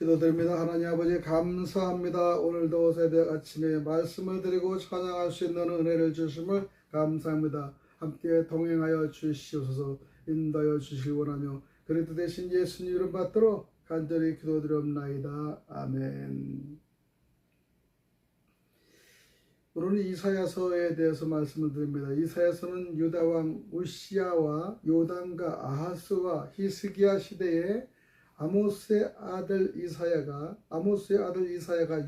기도드립니다. 하나님 아버지 감사합니다. 오늘도 새벽 아침에 말씀을 드리고 찬양할 수 있는 은혜를 주심을 감사합니다. 함께 동행하여 주시옵소서. 인도하여 주시길 원하며 그리스도 대신 예수님 이름 받들어 간절히 기도드리옵나이다. 아멘. 오늘은 이사야서에 대해서 말씀을 드립니다. 이사야서는 유다왕 우시야와 요담과 아하스와 히스기야 시대에 아모스의 아들 이사야가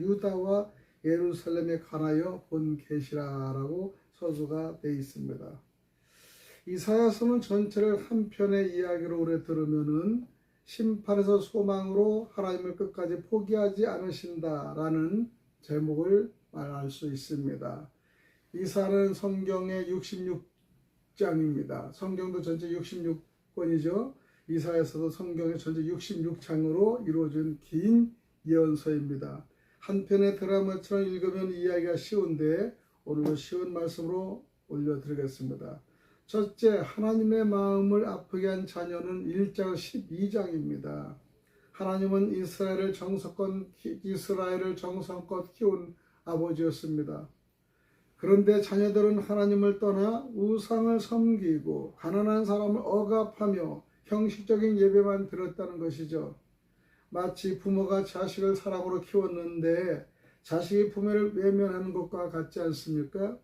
유다와 예루살렘에 관하여 본 계시라라고 서술가 되어 있습니다. 이사야서는 전체를 한 편의 이야기로 오래 들으면은 심판에서 소망으로 하나님을 끝까지 포기하지 않으신다라는 제목을 말할 수 있습니다. 이사야는 성경의 66장입니다. 성경도 전체 66권이죠. 이사야서도 성경의 전체 66장으로 이루어진 긴 예언서입니다. 한 편의 드라마처럼 읽으면 이해하기가 쉬운데 오늘도 쉬운 말씀으로 올려드리겠습니다. 첫째, 하나님의 마음을 아프게 한 자녀는 1장 12장입니다. 하나님은 이스라엘을 정성껏 키운 아버지였습니다. 그런데 자녀들은 하나님을 떠나 우상을 섬기고 가난한 사람을 억압하며 형식적인 예배만 드렸다는 것이죠. 마치 부모가 자식을 사랑으로 키웠는데 자식이 부모를 외면하는 것과 같지 않습니까?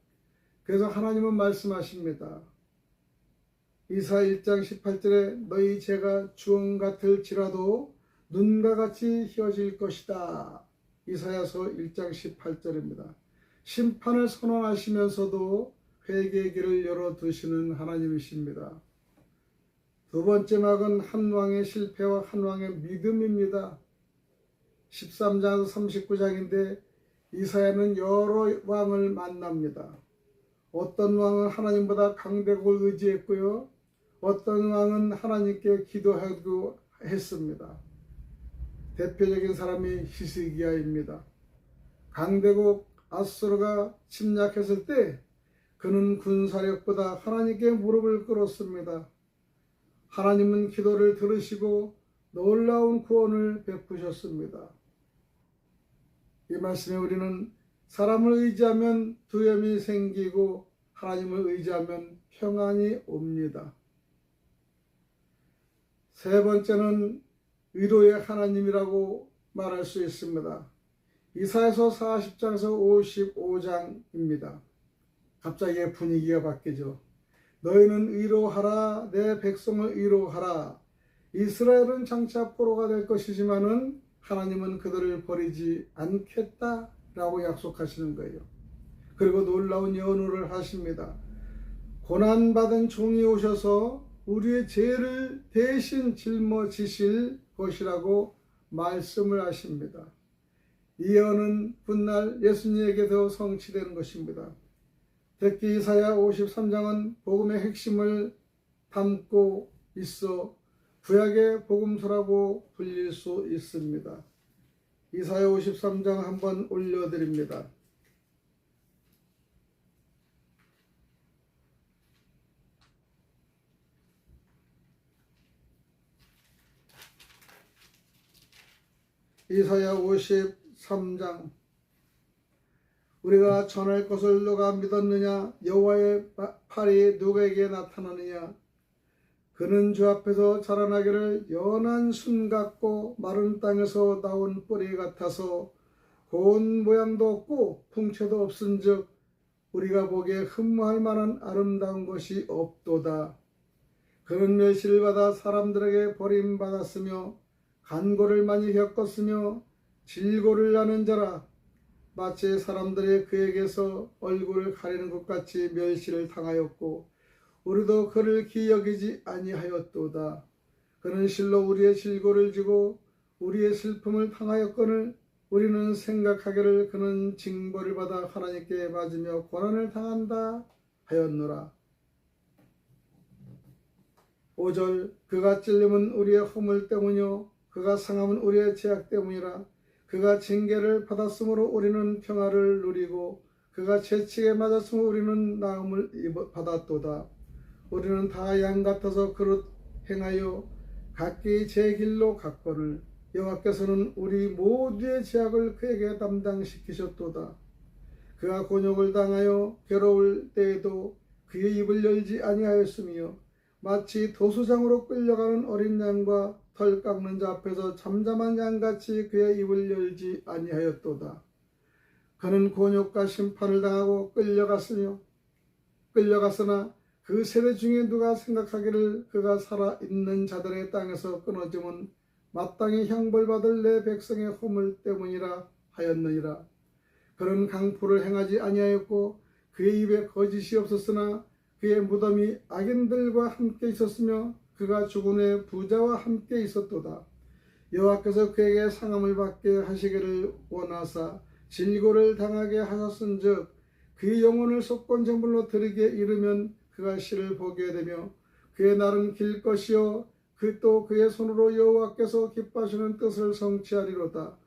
그래서 하나님은 말씀하십니다. 이사야 1장 18절에 너희 죄가 주홍 같을지라도 눈과 같이 희어질 것이다. 이사야서 1장 18절입니다. 심판을 선언하시면서도 회개의 길을 열어두시는 하나님이십니다. 두 번째 막은 한 왕의 실패와 한 왕의 믿음입니다. 13장에서 39장인데 이사야는 여러 왕을 만납니다. 어떤 왕은 하나님보다 강대국을 의지했고요. 어떤 왕은 하나님께 기도하고 했습니다. 대표적인 사람이 히스기야입니다. 강대국 아수르가 침략했을 때 그는 군사력보다 하나님께 무릎을 꿇었습니다. 하나님은 기도를 들으시고 놀라운 구원을 베푸셨습니다. 이 말씀에 우리는 사람을 의지하면 두려움이 생기고 하나님을 의지하면 평안이 옵니다. 세 번째는 위로의 하나님이라고 말할 수 있습니다. 이사야서 40장에서 55장입니다. 갑자기 분위기가 바뀌죠. 너희는 위로하라, 내 백성을 위로하라. 이스라엘은 장차 포로가 될 것이지만은 하나님은 그들을 버리지 않겠다라고 약속하시는 거예요. 그리고 놀라운 연호를 하십니다. 고난받은 종이 오셔서 우리의 죄를 대신 짊어지실 것이라고 말씀을 하십니다. 이 예언은 훗날 예수님에게도 성취되는 것입니다. 특히 이사야 53장은 복음의 핵심을 담고 있어 구약의 복음서라고 불릴 수 있습니다. 이사야 53장 한번 올려드립니다. 이사야 53장. 우리가 전할 것을 누가 믿었느냐? 여호와의 팔이 누구에게 나타나느냐? 그는 주 앞에서 자라나기를 연한 순 같고 마른 땅에서 나온 뿌리 같아서 고운 모양도 없고 풍채도 없은즉 우리가 보기에 흠모할 만한 아름다운 것이 없도다. 그는 멸시를 받아 사람들에게 버림받았으며 간고를 많이 겪었으며 질고를 나는 자라. 마치 사람들이 그에게서 얼굴을 가리는 것 같이 멸시를 당하였고 우리도 그를 기여기지 아니하였도다. 그는 실로 우리의 질고를 지고 우리의 슬픔을 당하였거늘 우리는 생각하기를 그는 징벌을 받아 하나님께 맞으며 고난을 당한다 하였노라. 5절. 그가 찔림은 우리의 허물 때문이요 그가 상함은 우리의 죄악 때문이라. 그가 징계를 받았으므로 우리는 평화를 누리고 그가 채찍에 맞았으므로 우리는 나음을 받았도다. 우리는 다 양 같아서 그릇 행하여 각기 제 길로 갔거늘 여호와께서는 우리 모두의 죄악을 그에게 담당시키셨도다. 그가 곤욕을 당하여 괴로울 때에도 그의 입을 열지 아니하였으며 마치 도수장으로 끌려가는 어린 양과 털 깎는 자 앞에서 잠잠한 양같이 그의 입을 열지 아니하였도다. 그는 곤욕과 심판을 당하고 끌려갔으나 그 세대 중에 누가 생각하기를 그가 살아있는 자들의 땅에서 끊어짐은 마땅히 형벌받을 내 백성의 허물 때문이라 하였느니라. 그는 강포를 행하지 아니하였고 그의 입에 거짓이 없었으나 그의 무덤이 악인들과 함께 있었으며 그가 죽은 후에 부자와 함께 있었도다. 여호와께서 그에게 상함을 받게 하시기를 원하사 질고를 당하게 하셨은즉 그의 영혼을 속건제물로 드리게 이르면 그가 실을 보게 되며 그의 날은 길 것이요 또 그의 손으로 여호와께서 기뻐하시는 뜻을 성취하리로다.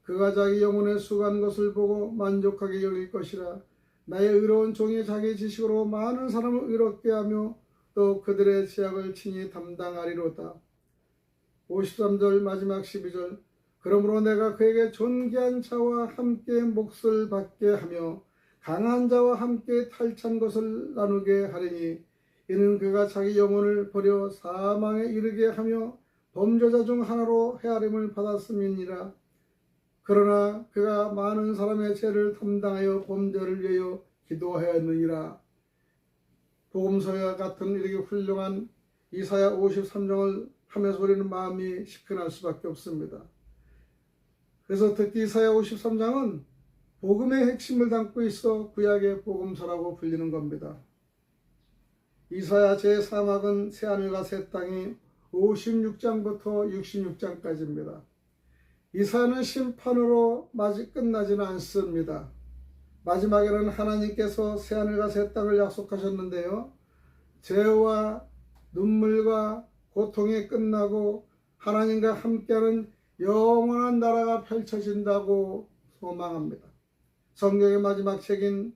그가 자기 영혼에 수고한 것을 보고 만족하게 여길 것이라. 나의 의로운 종이 자기 지식으로 많은 사람을 의롭게 하며 또 그들의 죄악을 친히 담당하리로다. 53절 마지막 12절. 그러므로 내가 그에게 존귀한 자와 함께 몫을 받게 하며 강한 자와 함께 탈찬 것을 나누게 하리니 이는 그가 자기 영혼을 버려 사망에 이르게 하며 범죄자 중 하나로 헤아림을 받았음이니라. 그러나 그가 많은 사람의 죄를 담당하여 범죄를 위하여 기도하였느니라. 복음서와 같은 이렇게 훌륭한 이사야 53장을 하면서 우리는 마음이 시큰할 수밖에 없습니다. 그래서 특히 이사야 53장은 복음의 핵심을 담고 있어 구약의 복음서라고 불리는 겁니다. 이사야 제3학은 새하늘과 새 땅이 56장부터 66장까지입니다. 이사야는 심판으로 끝나지는 않습니다. 마지막에는 하나님께서 새하늘과 새 땅을 약속하셨는데요. 죄와 눈물과 고통이 끝나고 하나님과 함께하는 영원한 나라가 펼쳐진다고 소망합니다. 성경의 마지막 책인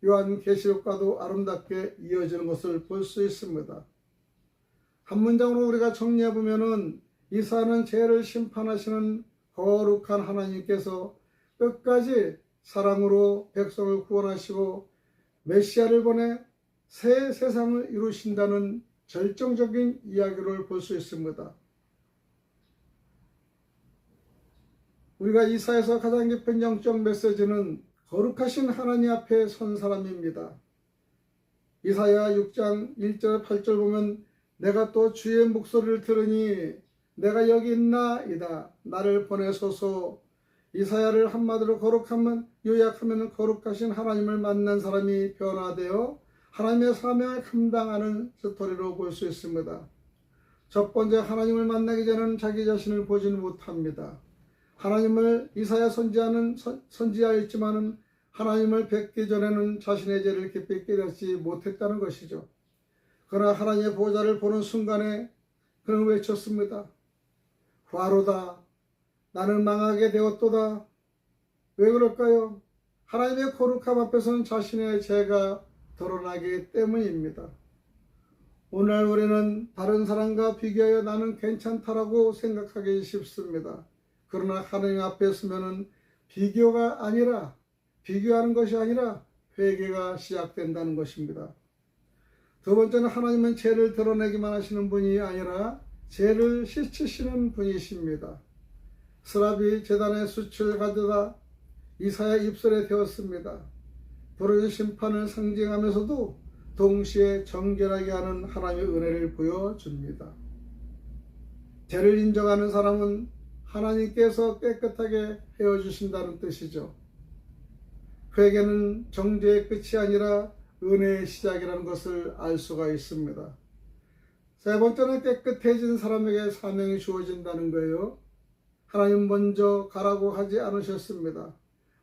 요한계시록과도 아름답게 이어지는 것을 볼 수 있습니다. 한 문장으로 우리가 정리해보면 이사야는 죄를 심판하시는 거룩한 하나님께서 끝까지 사랑으로 백성을 구원하시고 메시아를 보내 새 세상을 이루신다는 절정적인 이야기를 볼 수 있습니다. 우리가 이사야에서 가장 깊은 영적 메시지는 거룩하신 하나님 앞에 선 사람입니다. 이사야 6장 1절 8절 보면 내가 또 주의 목소리를 들으니 내가 여기 있나이다. 나를 보내소서. 이사야를 한마디로 요약하면 거룩하신 하나님을 만난 사람이 변화되어 하나님의 사명을 감당하는 스토리로 볼 수 있습니다. 첫 번째, 하나님을 만나기 전에는 자기 자신을 보지는 못합니다. 하나님을 이사야 선지자였지만은 하나님을 뵙기 전에는 자신의 죄를 깊이 깨닫지 못했다는 것이죠. 그러나 하나님의 보좌를 보는 순간에 그는 외쳤습니다. 과로다. 나는 망하게 되었도다. 왜 그럴까요? 하나님의 거룩함 앞에서는 자신의 죄가 드러나기 때문입니다. 오늘 우리는 다른 사람과 비교하여 나는 괜찮다라고 생각하기 쉽습니다. 그러나 하나님 앞에 서면은 비교하는 것이 아니라 회개가 시작된다는 것입니다. 두 번째는 하나님은 죄를 드러내기만 하시는 분이 아니라 죄를 씻으시는 분이십니다. 스라비 제단의 숯을 가져다 이사야 입술에 대었습니다. 불의 심판을 상징하면서도 동시에 정결하게 하는 하나님의 은혜를 보여줍니다. 죄를 인정하는 사람은 하나님께서 깨끗하게 헤어주신다는 뜻이죠. 회개는 정죄의 끝이 아니라 은혜의 시작이라는 것을 알 수가 있습니다. 세 번째는 깨끗해진 사람에게 사명이 주어진다는 거예요. 하나님 먼저 가라고 하지 않으셨습니다.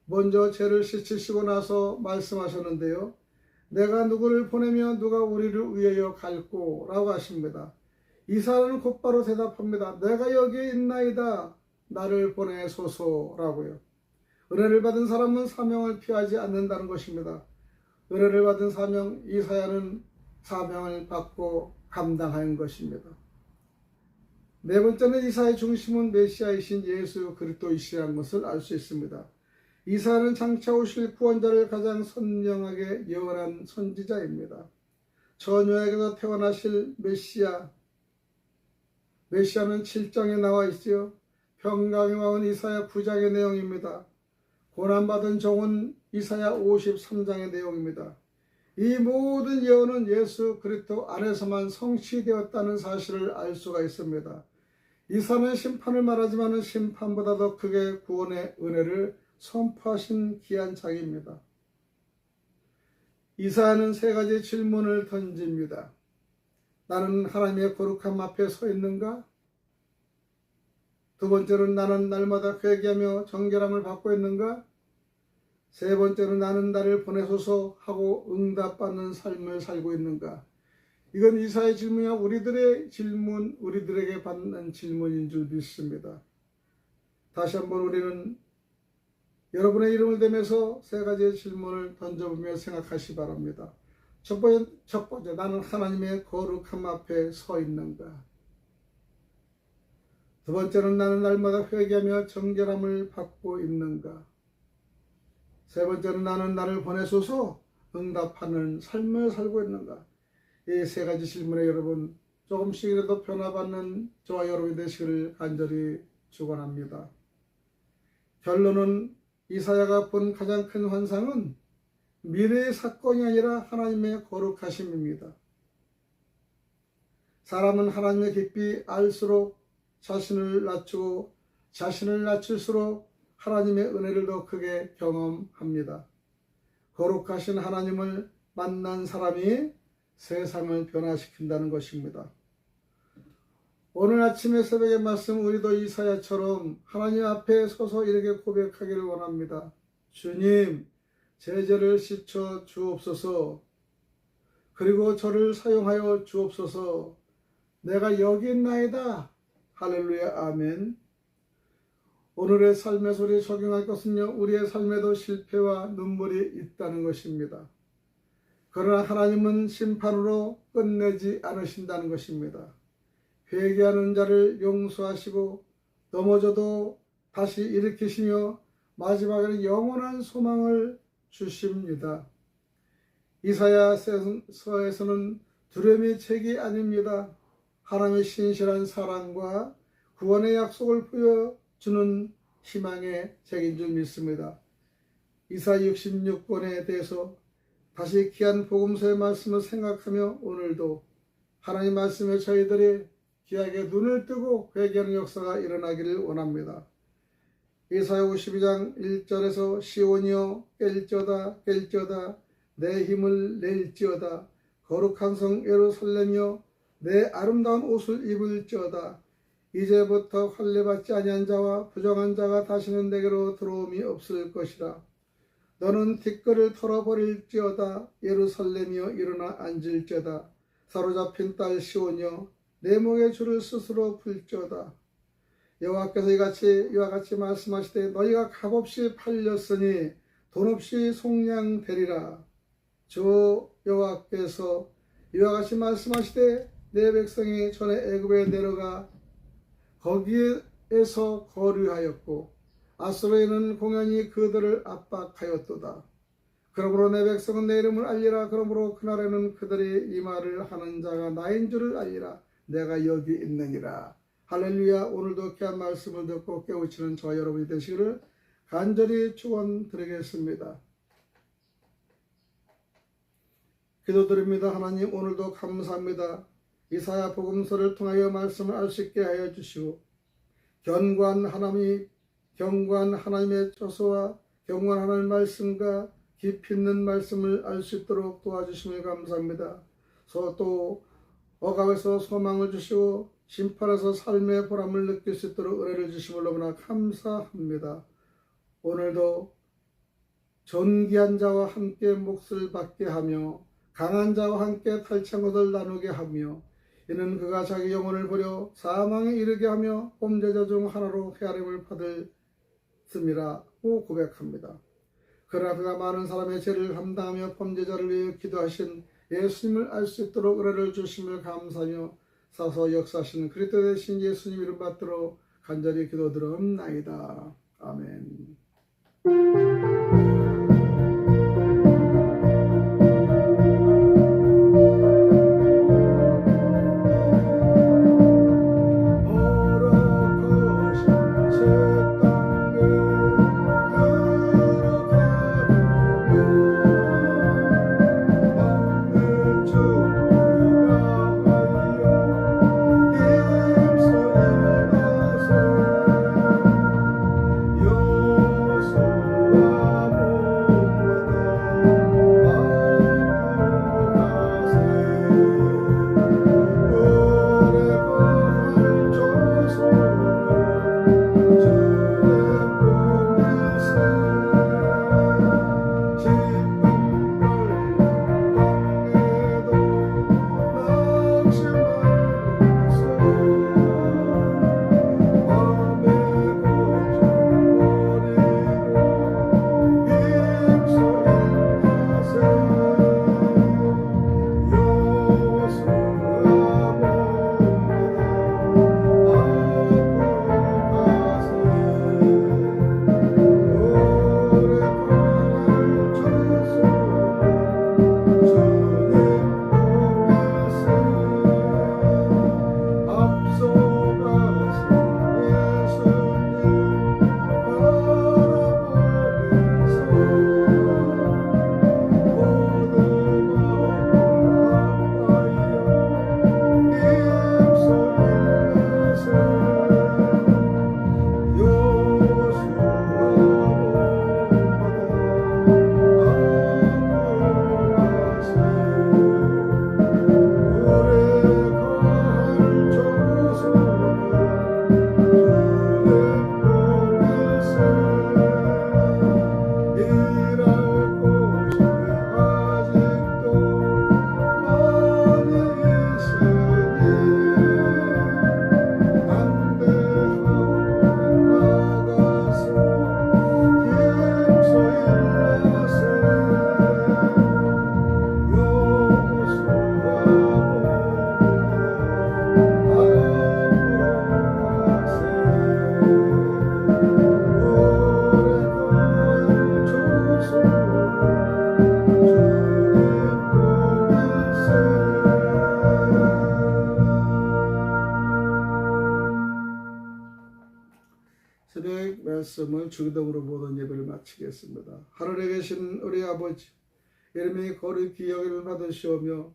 먼저 죄를 씻으시고 나서 말씀하셨는데요. 내가 누구를 보내며 누가 우리를 위하여 갈꼬 라고 하십니다. 이사야는 곧바로 대답합니다. 내가 여기에 있나이다. 나를 보내소서라고요. 은혜를 받은 사람은 사명을 피하지 않는다는 것입니다. 은혜를 받은 사명, 이사야는 사명을 받고 감당하는 것입니다. 네 번째는 이사야의 중심은 메시아이신 예수 그리스도이시라는 것을 알 수 있습니다. 이사야는 장차 오실 구원자를 가장 선명하게 예언한 선지자입니다. 처녀에게서 태어나실 메시아는 7장에 나와 있지요. 평강의 왕은 이사야 9장의 내용입니다. 고난받은 종은 이사야 53장의 내용입니다. 이 모든 예언은 예수 그리스도 안에서만 성취되었다는 사실을 알 수가 있습니다. 이사야는 심판을 말하지만 심판보다 더 크게 구원의 은혜를 선포하신 귀한 장입니다. 이사야는 세 가지 질문을 던집니다. 나는 하나님의 거룩함 앞에 서 있는가? 두 번째는 나는 날마다 회개하며 정결함을 받고 있는가? 세 번째는 나는 나를 보내소서 하고 응답받는 삶을 살고 있는가? 이건 이사야의 질문이야 우리들에게 받는 질문인 줄 믿습니다. 다시 한번 우리는 여러분의 이름을 대면서 세 가지의 질문을 던져보며 생각하시 바랍니다. 첫 번째, 나는 하나님의 거룩함 앞에 서 있는가? 두 번째는 나는 날마다 회개하며 정결함을 받고 있는가? 세 번째는 나는 나를 보내소서 응답하는 삶을 살고 있는가? 이 세 가지 질문에 여러분 조금씩이라도 변화받는 저와 여러분이 되시기를 간절히 축원합니다. 결론은 이사야가 본 가장 큰 환상은 미래의 사건이 아니라 하나님의 거룩하심입니다. 사람은 하나님의 깊이 알수록 자신을 낮추고 자신을 낮출수록 하나님의 은혜를 더 크게 경험합니다. 거룩하신 하나님을 만난 사람이 세상을 변화시킨다는 것입니다. 오늘 아침의 새벽의 말씀 우리도 이사야처럼 하나님 앞에 서서 이렇게 고백하기를 원합니다. 주님, 제 죄를 씻어 주옵소서. 그리고 저를 사용하여 주옵소서. 내가 여기 있나이다. 할렐루야, 아멘. 오늘의 삶의 소리에 적용할 것은요, 우리의 삶에도 실패와 눈물이 있다는 것입니다. 그러나 하나님은 심판으로 끝내지 않으신다는 것입니다. 회개하는 자를 용서하시고 넘어져도 다시 일으키시며 마지막에는 영원한 소망을 주십니다. 이사야서에서는 두려움의 책이 아닙니다. 하나님의 신실한 사랑과 구원의 약속을 보여주는 희망의 책인 줄 믿습니다. 이사야 66권에 대해서 다시 귀한 복음서의 말씀을 생각하며 오늘도 하나님 말씀에 저희들이 귀하게 눈을 뜨고 회개하는 역사가 일어나기를 원합니다. 이사야 52장 1절에서 시온이여 깰지어다 내 힘을 낼지어다 거룩한 성 예루살렘이여 내 아름다운 옷을 입을지어다 이제부터 할례받지 아니한 자와 부정한 자가 다시는 내게로 들어옴이 없을 것이라. 너는 티끌을 털어버릴지어다 예루살렘이여 일어나 앉을지어다 사로잡힌 딸 시온이여 내 목의 줄을 스스로 풀지어다. 여호와께서 이와 같이 말씀하시되 너희가 값없이 팔렸으니 돈 없이 속량되리라. 주 여호와께서 이와 같이 말씀하시되 내 백성이 전에 애굽에 내려가 거기에 에서 거류하였고 아수르인은 공연히 그들을 압박하였도다. 그러므로 내 백성은 내 이름을 알리라. 그러므로 그날에는 그들이 이 말을 하는 자가 나인 줄을 알리라. 내가 여기 있느니라. 할렐루야. 오늘도 귀한 말씀을 듣고 깨우치는 저와 여러분이 되시기를 간절히 축원드리겠습니다. 기도드립니다. 하나님, 오늘도 감사합니다. 이사야 복음서를 통하여 말씀을 알 수 있게 하여 주시고 견고한 하나님의 처소와 견고한 하나님의 말씀과 깊이 있는 말씀을 알 수 있도록 도와주심을 감사합니다. 또 억압에서 소망을 주시고 심판에서 삶의 보람을 느낄 수 있도록 은혜를 주심을 너무나 감사합니다. 오늘도 존귀한 자와 함께 몫을 받게 하며 강한 자와 함께 탈취한 것을 나누게 하며 이는 그가 자기 영혼을 버려 사망에 이르게 하며 범죄자 중 하나로 헤아림을 받았음이라고 고백합니다. 그러나 그가 많은 사람의 죄를 감당하며 범죄자를 위해 기도하신 예수님을 알 수 있도록 은혜를 주심을 감사하며 사서 역사하신 그리스도 되신 예수님 이름 받들어 간절히 기도드리옵나이다. 아멘. 새벽 말씀을 주기도문으로 모든 예배를 마치겠습니다. 하늘에 계신 우리 아버지, 이름이 거룩히 여김을 받으시오며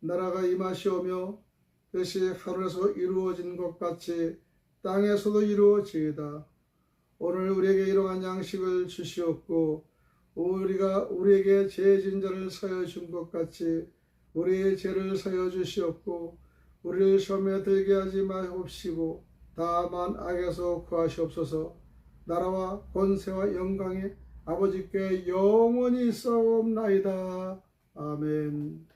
나라가 임하시오며 뜻이 하늘에서 이루어진 것 같이 땅에서도 이루어지이다. 오늘 우리에게 일용할 양식을 주시옵고 우리가 우리에게 죄진 자를 사여 준 것 같이 우리의 죄를 사여 주시옵고 우리를 시험에 들게 하지 마옵시고 다만 악에서 구하시옵소서. 나라와 권세와 영광이 아버지께 영원히 있사옵나이다. 아멘.